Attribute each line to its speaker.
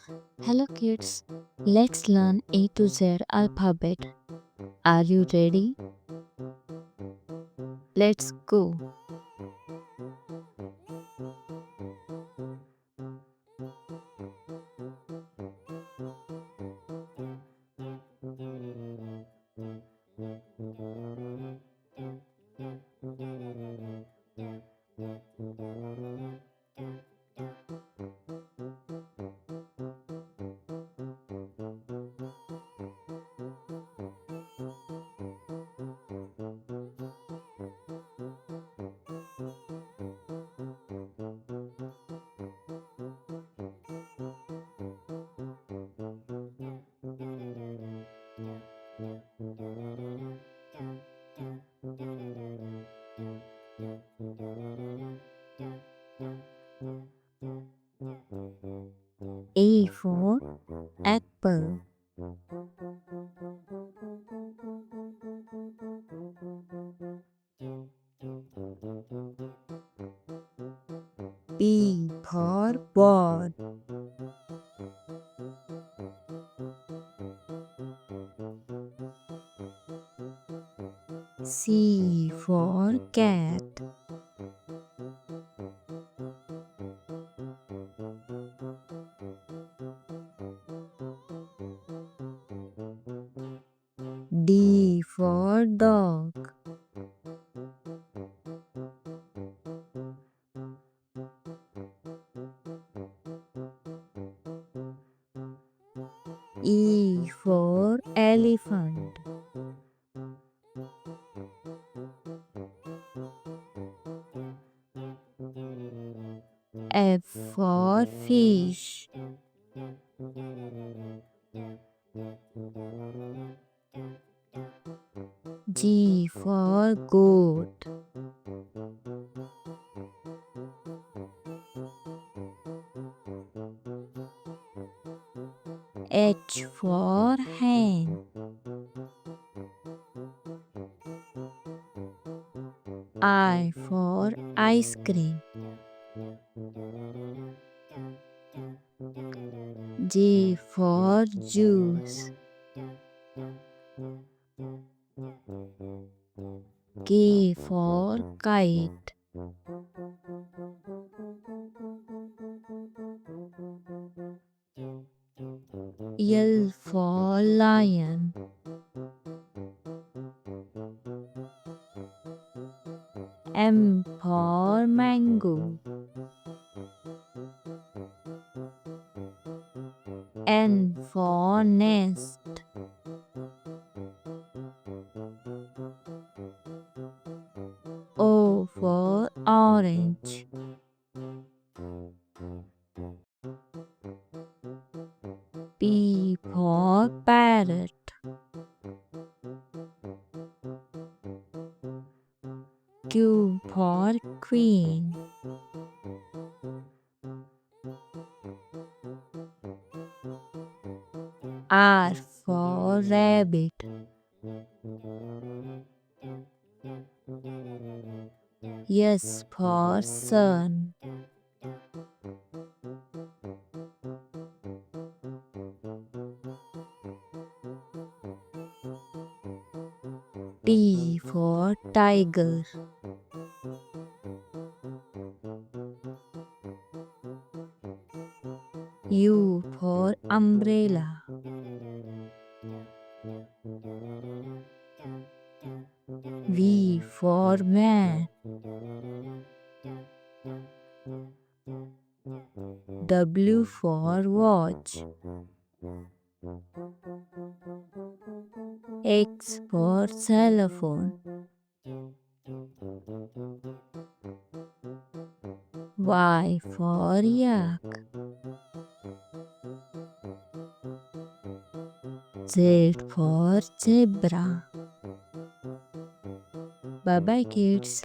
Speaker 1: Hello kids, let's learn A to Z alphabet. Are you ready? Let's go. A for apple. B for ball. C for cat. D for dog. E for elephant. F for fish. G for goat. H for hen. I for ice cream. J for juice. K for kite. L for lion. M for mango. N for nest. O for orange. P for parrot. Q for queen. R for rabbit. S for sun. T for tiger. U for umbrella. V for van. W for watch. X for xylophone. Y for yak. Z for zebra. Bye bye kids.